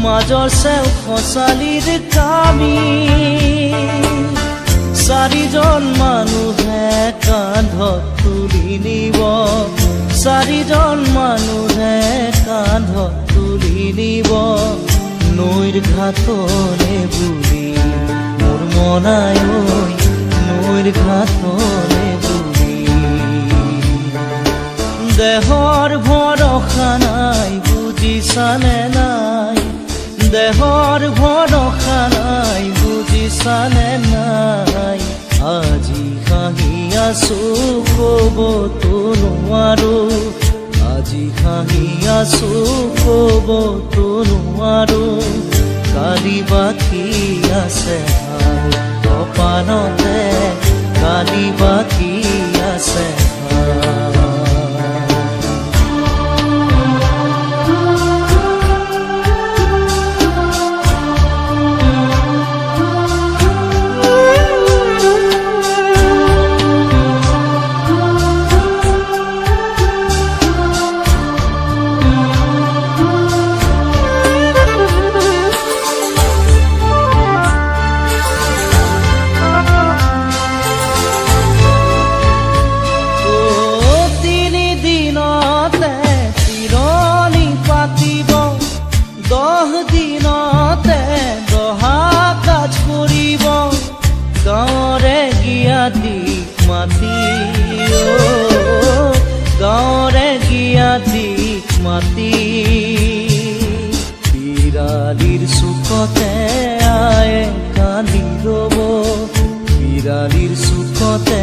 মাজৰ চেও খচালিৰ কামি চাৰিজন মানুহে কান্ধত তুলি নিব চাৰিজন মানুহে কান্ধত তুলি নিব নৈৰ ঘাটলে বুলি মোৰ মনাই নৈৰ ঘাটলে বুলি দেহৰ ভৰসা নাই বুজিছানে নাই দেহৰ ভৰসা নাই বুজিছানে নাই আজি হাঁহি আছো ক'বতো নোৱাৰো আজি হাঁহি আছো ক'বতো নোৱাৰো কালি বাকী আছে কপালতে কালি বাকী আছে গাঁৱৰে গিয়াতিক মাতি বিৰালিৰ চুকতে আয়ে কান্দি ৰ'ব বিৰালিৰ চুকতে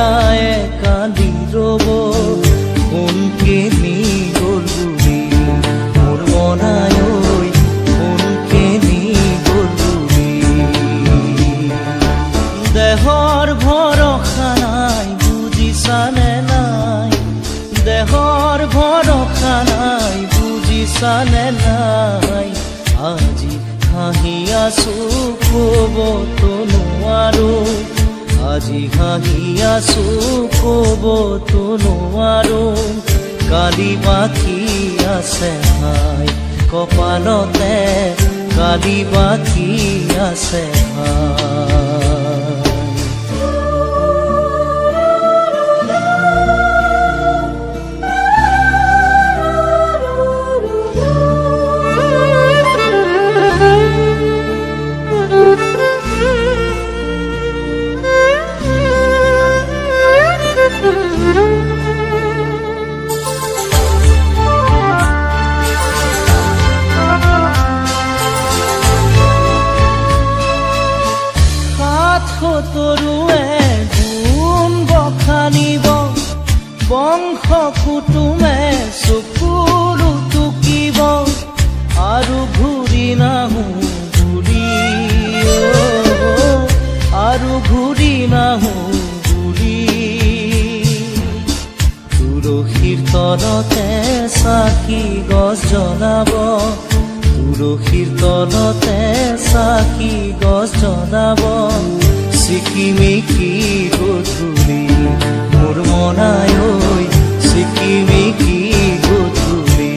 আয়ে কান্দি ৰ'ব কোনকে নি গ'ল বুলি মোৰ মনাই কোনকে নি গ'ল বুলি দেহৰ ভৰসা নাই বুজিছানে নাই দেহৰ ভৰসা নাই বুজিছানে নাই আজি হাঁহি আছো ক'বতো নোৱাৰো আজি হাঁহি আছো ক'বতো নোৱাৰো কালি বাকী আছে হাই কপালতে কালি বাকী আছে হাই তৰুৱে গুণ বখানিব বংশ কুটুমে চকুলো টুকিব আৰু ঘূৰি নাহো বুলি আৰু ঘূৰি নাহো বুলি তুলসীৰ তলতে চাকি গছ জ্বলাব তুলসীৰ তলতে চাকি গছ জ্বলাব চিকিমিকি গধূলি মোৰ মনাই চিকিমিকি গধূলি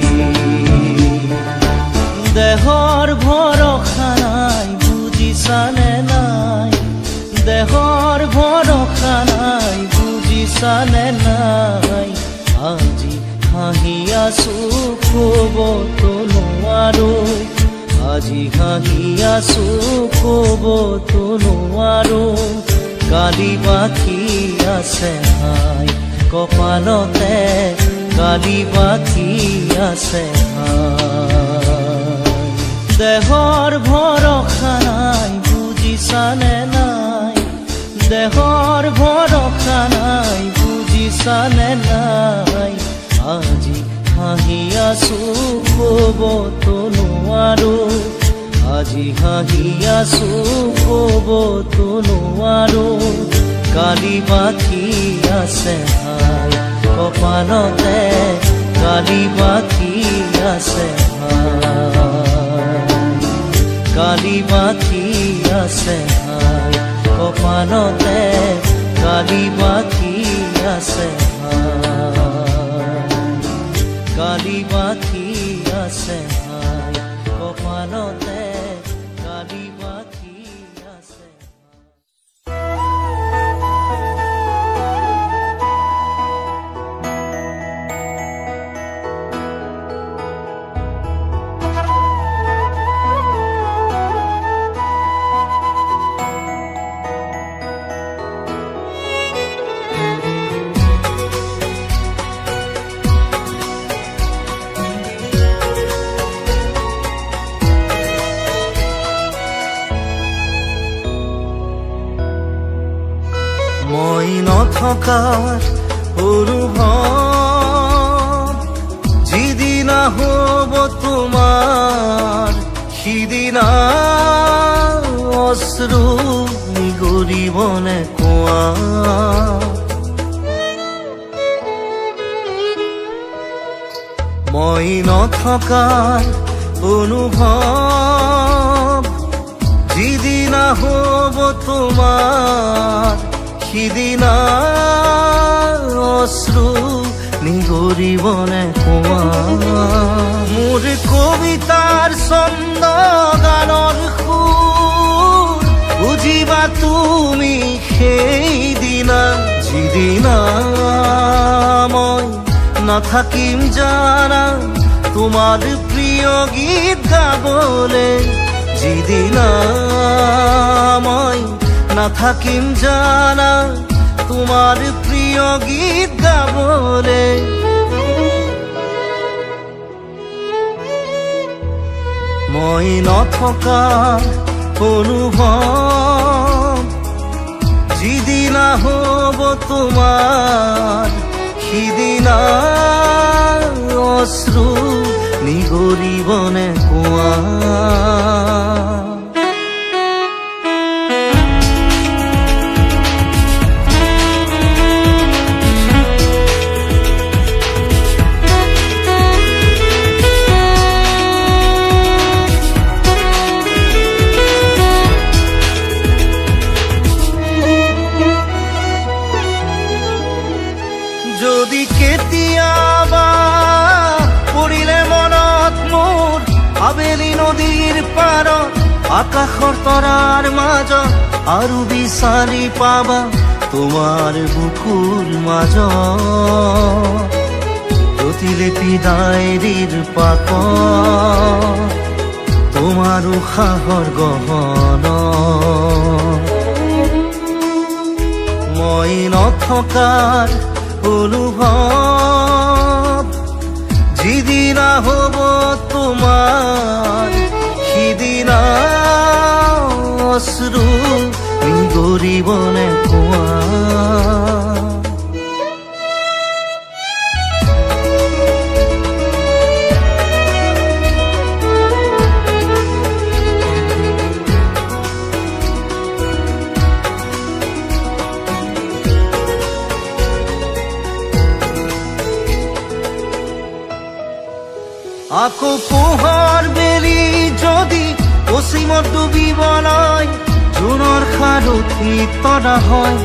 দেহৰ ভৰসা নাই বুজিছানে নাই দেহৰ ভৰসা নাই বুজিছানে নাই আজি হাঁহি আছো ক'বতো নোৱাৰো আজি হাঁহি আছো ক'বতো নোৱাৰো কালি বাকী আছে হাই কপালতে কালি বাকী আছে হাই দেহৰ ভৰসা নাই বুজিছানে নাই দেহৰ ভৰসা নাই বুজিছানে নাই আজি হাঁহি আছো ক'বতো নোৱাৰো আজি হাঁহি আছো ক'বতো নোৱাৰো কালি বাকী আছে হাই কপালতে কালি বাকী আছে হাই কালি বাকী আছে হাই কপালতে কালি বাকী আছে হাই কালি বাকী আছে হাই কপালতে নথকাৰ অনুভৱ যিদিনা হ'ব তোমাৰ সিদিনা অশ্ৰু নিগৰিবনে কোৱা মই নথকাৰ অনুভৱ যিদিনা হ'ব তোমাৰ সিদিনা অশ্ৰু নিগৰিবনে কোৱা মোৰ কবিতাৰ ছন্দ গানৰ সুৰ বুজিবা তুমি সেইদিনা যিদিনা মই নাথাকিম জানা তোমাৰ প্ৰিয় গীত গাবলে যিদিনা মই নাথাকিম জানা তোমাৰ প্ৰিয় গীত গাবলে মই নথকাৰ অনুভৱ যিদিনা হ'ব তোমাৰ সিদিনা অশ্ৰু নিগৰিবনে কোৱা যদি কেতিয়াবা পৰিলে মনত মোৰ আবেলি নদীৰ পাৰত আকাশৰ তৰাৰ মাজত আৰু বিচাৰি পাবা তোমাৰ বুকুৰ মাজত প্ৰতিলিপি ডায়েৰীৰ পাকত তোমাৰ উশাহৰ গহন মই নথকাৰ অনুভৱ যিদিনা হ'ব তোমাৰ সিদিনা অশ্ৰু নিগৰিবনে কোৱা আকৌ পোহৰ বেলি যদি পশ্চিমত ডুবিবলৈ জোনৰ সাৰথি তৰা হয়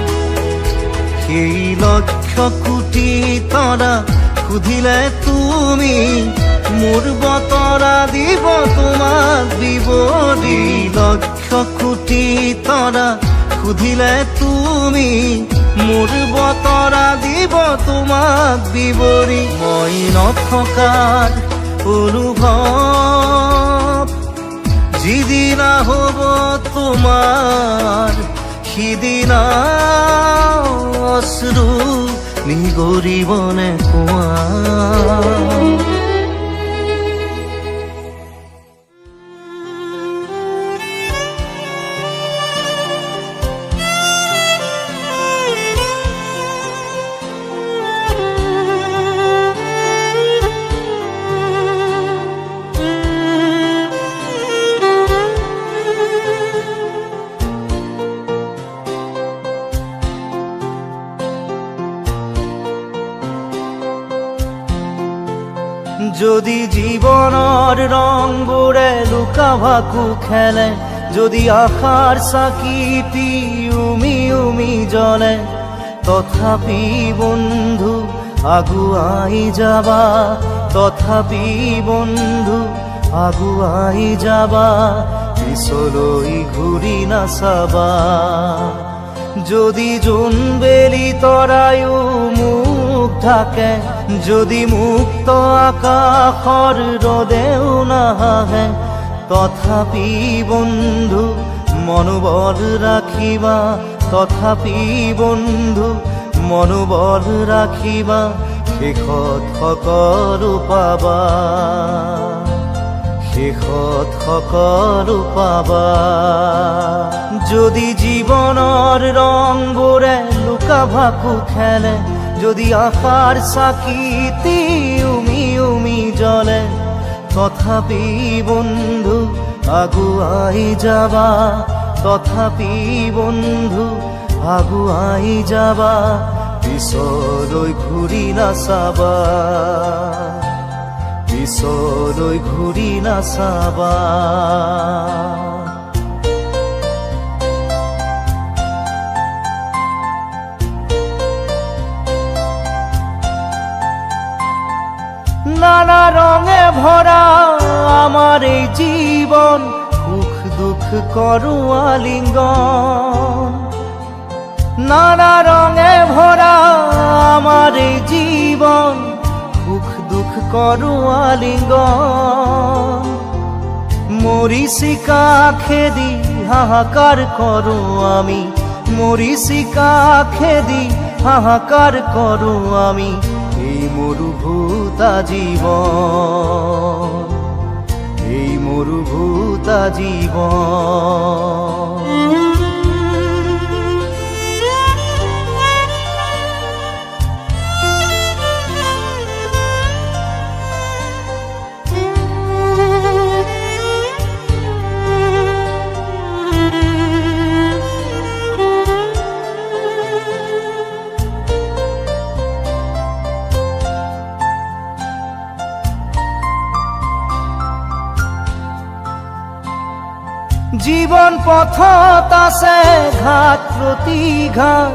সেই লক্ষ কোটি তৰা সুধিলে তুমি মোৰ বতৰা দিব তোমাক বিৱৰি লক্ষ কোটি তৰা সুধিলে তুমি মোৰ বতৰা দিব তোমাক বিৱৰি মই নথকাৰ অনুভৱ যিদিনা হ'ব তোমাৰ সিদিনা অশ্ৰু নিগৰিবনে কোৱা যদি জীৱনৰ ৰংবোৰে লুকা ভাকু খেলে যদি আশাৰ চাকিটি উমি উমি জ্বলে তথাপি বন্ধু আগুৱাই যাবা তথাপি বন্ধু আগুৱাই যাবা পিছলৈ ঘূৰি নাচাবা যদি জোনবেলি তৰায়ো মুখ ঢাকে যদি মুক্ত আকাশৰ ৰদেও নাহে তথাপি বন্ধু মনোবল ৰাখিবা তথাপি বন্ধু মনোবল ৰাখিবা শেষত সকলো পাবা শেষত সকলো পাবা। যদি জীৱনৰ ৰংবোৰে লুকা ভাকু খেলে, যদি আশাৰ চাকিতি উমি উমি জ্বলে, তথাপি বন্ধু আগুৱাই যাবা, তথাপি বন্ধু আগুৱাই যাবা, পিছলৈ ঘূৰি নাচাবা, পিছলৈ ঘূৰি নাচাবা। নানা রঙে ভরা আমার এই জীবন, সুখ দুঃখ করু আলিঙ্গন। নানা রঙে ভরা আমার এই জীবন, সুখ দুঃখ করু আলিঙ্গন। মরিচিকা খেদি হাহাকার করু আমি, মরিচিকা খেদি হাহাকার করু আমি, এই মরুভূতা জীবন, এই মরুভূতা জীবন। জীবন পথত আছে ঘাট প্ৰতিঘাট,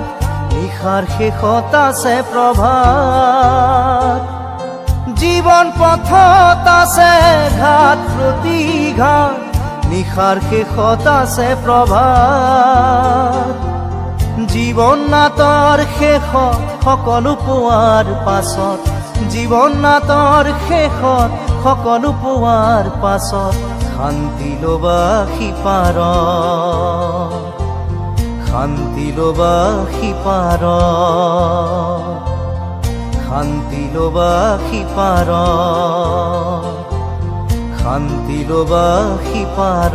নিশাৰ শেষত আছে প্ৰভাত। জীবন পথত আছে ঘাট প্ৰতিঘাট, নিশাৰ শেষত আছে প্ৰভাত। জীৱন নাটৰ শেষত সকলো পোৱাৰ পাছত, জীৱন নাটৰ শেষত সকলো পোৱাৰ পাছত, শান্তি লবা সিপাৰ, শান্তি লবা সিপাৰ, শান্তি লবা সিপাৰ, শান্তি লবা সিপাৰ।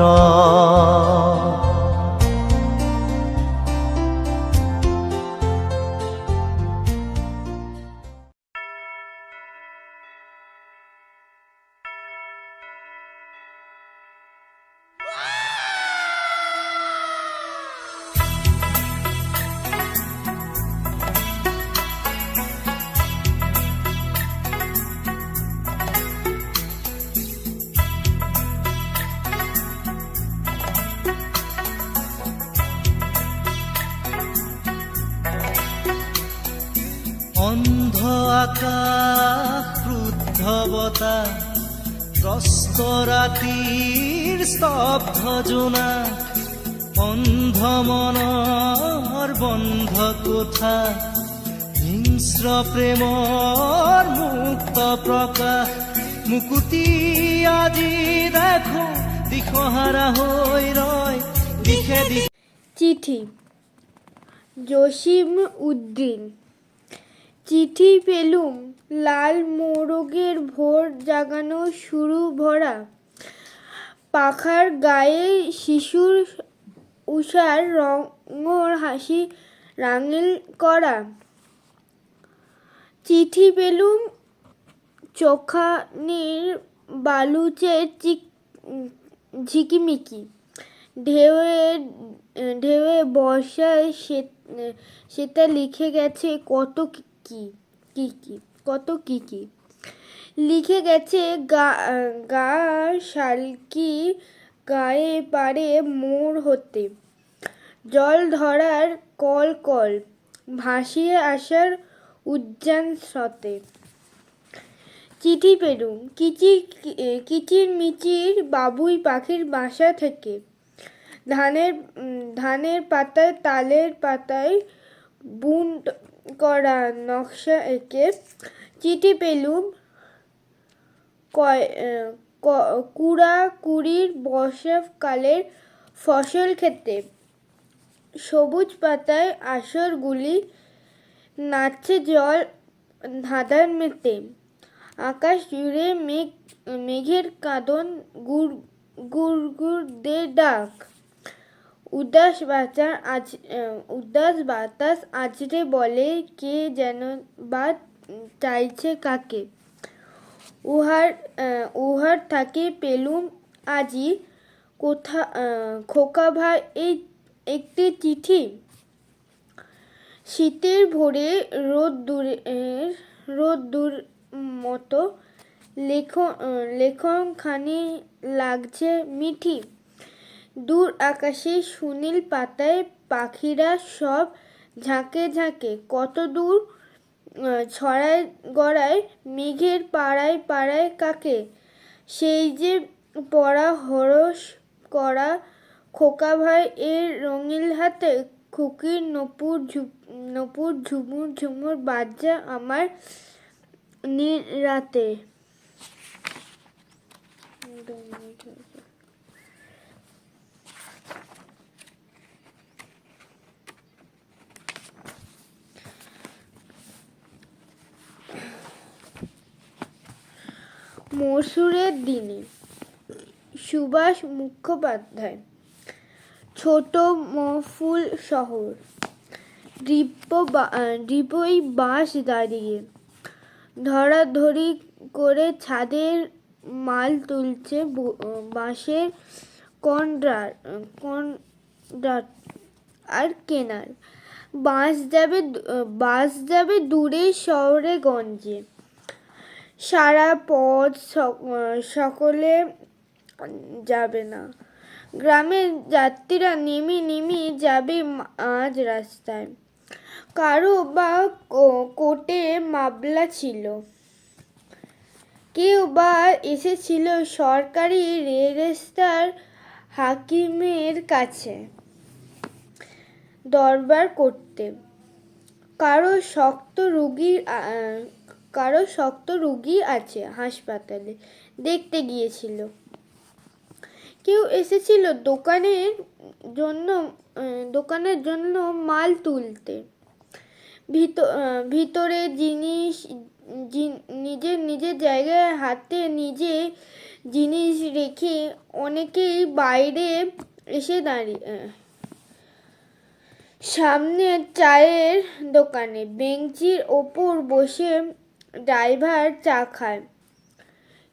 অন্ধ আকাশ, ক্ৰুদ্ধ বতাহ, ত্ৰস্ত ৰাতিৰ স্তব্ধ জোনা, অন্ধ মনৰ বন্ধ কোঠা, হিংস্ৰ প্ৰেমৰ মুক্ত প্ৰকাশ, মুকুতি আজি দেখো দিশহাৰা হৈ ৰয় দিশে দিশে। চিঠি, জসিম উদ্দিন। চিঠি পেলুম লাল মোরগের ভোর জাগানো শুরু ভরা, পাখার গায়ে শিশুর উষার রঙর হাসি রাঙিল করা। চিঠি পেলুম চোখানির বালুচের ঝিকিমিকি, ঢেউয়ে ঢেউয়ে বর্ষায় সেটা লিখে গেছে কত কি লিখে গেছে গা শালকি গায়ে পারে মোড় হতে, জল ধরার কল কল ভাসিয়ে আসার উজ্জান স্রোতে। চিঠি পেলুম কিচির মিচির বাবুই পাখির বাসা থেকে, ধানের পাতায় তালের পাতায় বুনট করা নকশা এঁকে। চিঠি পেলুম কুড়ির বর্ষাকালের ফসল খেতে, সবুজ পাতায় আঁশরগুলি নাচছে জল ধাঁধার মেতে, আকাশ জুড়ে মেঘ মেঘের কাঁদন গুড় গুড় গুড় দে ডাক, উদাস বাতাস আজরে বলে, কে যেন বা চাইছে কাকে। উহার থাকে পেলুম আজি খোকা ভাই এই একটি চিঠি। শীতের ভোরে রোদ দূর মতো লেখন খানি লাগছে মিঠি। দূর আকাশে সুনীল পাতায় পাখিরা সব ঝাঁকে ঝাঁকে, কত দূর ছড়ায় গড়ায় মেঘের পাড়ায় পাড়ায় কাকে। সেই যে পড়া হরস করা খোকা ভাই এর রঙিন হাতে, খুকির নপুর ঝুমুর ঝুমুর বাজা আমার রাতে। মসুরের দিনে, সুভাষ মুখোপাধ্যায়। ছোট মফুল শহর, ডিপোই বাস দাঁড়িয়ে, ধরাধরি করে ছাদের মাল তুলছে বাঁশের কন্ডার আর কেনার। বাস যাবে দূরে শহরে গঞ্জে, সারা পথ সকলে যাবে না। গ্রামের যাত্রীরা নেমে যাবে আজ রাস্তায়। কারো বা কোটে মামলা ছিল, কেউ বা এসেছিল সরকারি রেজিস্ট্রার হাকিমের কাছে দরবার করতে। কারো শক্ত রুগী আছে হাসপাতালে, দেখতে গিয়েছিল। কেউ এসেছিল দোকানের জন্য মাল তুলতে। ভিতরে জিনিস নিজের জায়গায় হাতে নিজে জিনিস রেখে অনেকেই বাইরে এসে দাঁড়িয়ে। সামনে চায়ের দোকানে বেঞ্চির ওপর বসে ড্রাইভার চা খায়,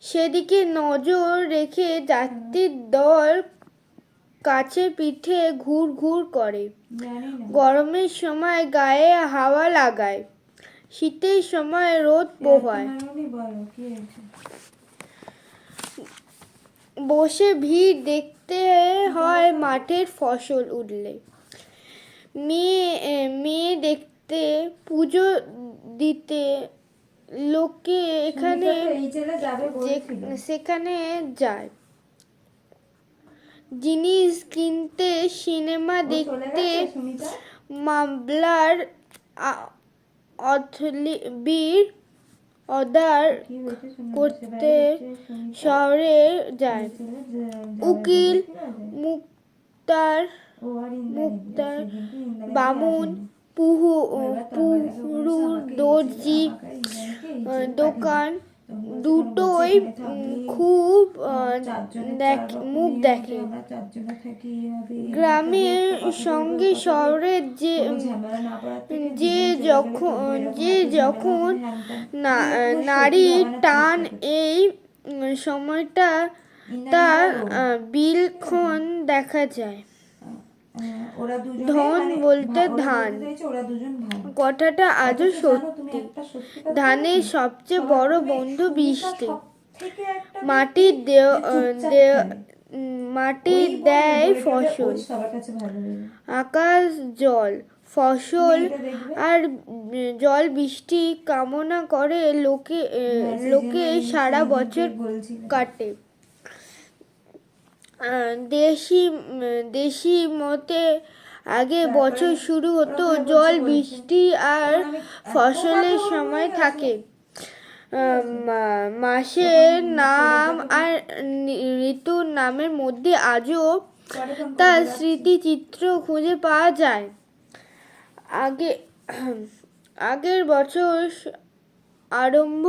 সেদিকে নজর রেখে যাত্রীর দল কাছে পিঠে ঘুর ঘুর করে। গরমের সময় গায়ে হাওয়া লাগায়, শীতের সময় রোদ পোহায়। বসে ভিড় দেখতে হয় মাঠের ফসল উঠলে। মেয়ে দেখতে, পুজো দিতে লোকে এখানে সেখানে যায়। জিনিস কিনতে, সিনেমা দেখতে, মামলার অর্ডার করতে শহরে যায়। উকিল, মুক্তার, বামুন, পুরুর, দর্জি দোকান দুটোই খুব মুখ দেখে। গ্রামের সঙ্গে শহরের যে যখন নারীর টান, এই সময়টা তার বিলক্ষণ দেখা যায়। ধন বলতে ধান, কথাটা আজও সত্যি। ধানের সবচেয়ে বড় বন্ধু বৃষ্টি। মাটি দেয় ফসল, আকাশ জল, ফসল আর জল বৃষ্টি কামনা করে লোকে সারা বছর কাটে। দেশি মতে আগে বছর শুরু হতো জল বৃষ্টি আর ফসলের সময় থাকে। মাসের নাম আর ঋতুর নামের মধ্যে আজও তার স্মৃতিচিত্র খুঁজে পাওয়া যায়। আগের বছর আরম্ভ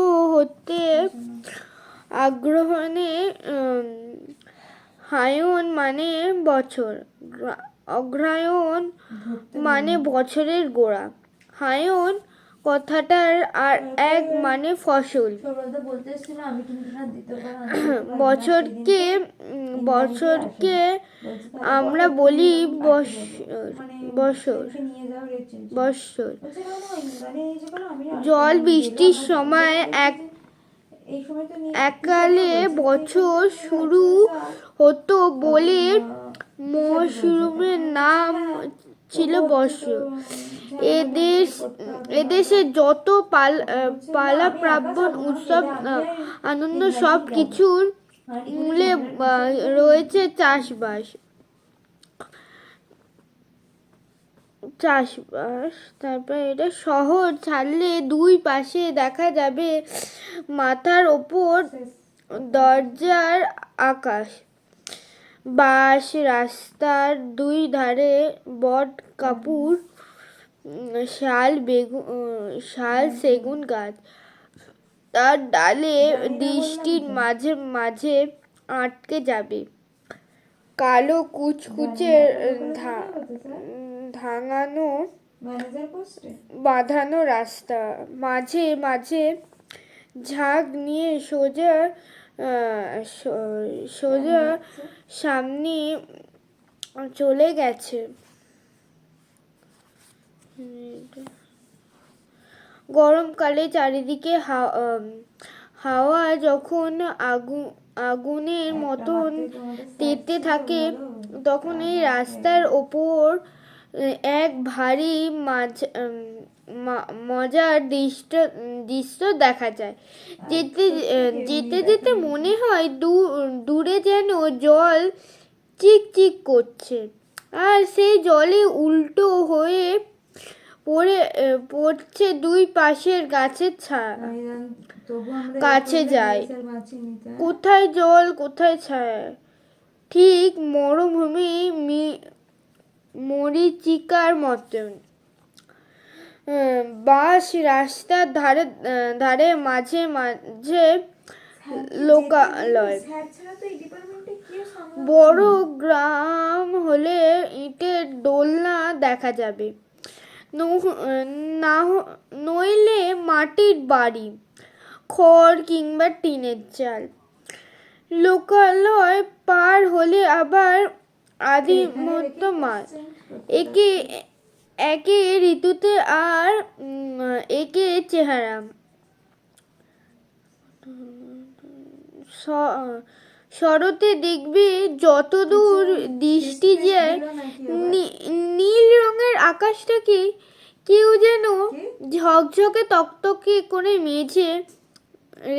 আগ্রহণে হায়ন মানে বছর, অগ্রহায়ণ মানে বছরের গোড়া। হায়ন কথাটার আর এক মানে ফসল। বছরকে আমরা বলি বৎসর। জল বৃষ্টির সময় এককালে বছর শুরু হতো বলে মৌসুমের নাম ছিল বৎসর। এদেশে যত পালা পার্বণ উৎসব আনন্দ সব কিছুর মূলে রয়েছে চাষবাস। তারপর এটা শহর ছাড়লে দুই পাশে দেখা যাবে মাথার ওপর দরজার আকাশ, বাঁশ, রাস্তার দুই ধারে বট, কাপুর, শাল, সেগুন গাছ। তার ডালে দৃষ্টির মাঝে মাঝে আটকে যাবে কালো কুচকুচে বাঁধানো রাস্তা। মাঝে মাঝে ঝাঁক নিয়ে সোজা সামনে চলে গেছে। গরমকালে চারিদিকে হাওয়া যখন আগুনের মতন তেতে থাকে, তখন এই রাস্তার ওপর এক ভারী মজার দৃশ্য দেখা যায়। যেতে যেতে মনে হয় দূরে যেন জল চিকচিক করছে, আর সেই জলে উল্টো হয়ে পড়ছে দুই পাশের গাছের কাছে যায়। কোথায় জল, কোথায় ছায়া, ঠিক মরুভূমি মরীচিকার মতন। বাঁশ রাস্তার ধারে মাঝে মাঝে লোকালয়। বড় গ্রাম হলে ইটের দোলনা দেখা যাবে, নইলে মাটির বাড়ি, খড় কিংবা টিনের চাল। লোকালয় পার হলে আবার আদিমত মাছ, একে ঋতুতে আর একে চেহারা। শরতে দেখবি যতদূর দৃষ্টি যায় নীল রঙের আকাশটাকে কেউ যেন ঝকঝকে তকতকে করে মেঝে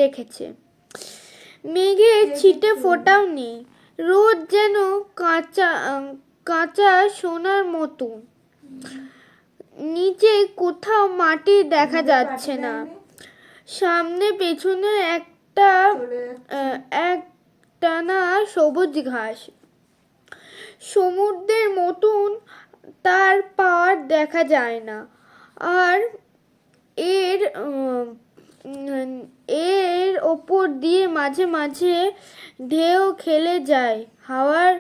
রেখেছে। মেঘের ছিটে ফোঁটাও নেই, রোদ যেন কাঁচা সোনার মতো। নিচে কোথাও মাটি দেখা যাচ্ছে না, সামনে পেছনে একটানা সবুজ ঘাস। সমুদ্রের মতন তার পাড় দেখা যায় না, আর এর ওপর দিয়ে মাঝে মাঝে ঢেউ খেলে যায়। হাওয়ার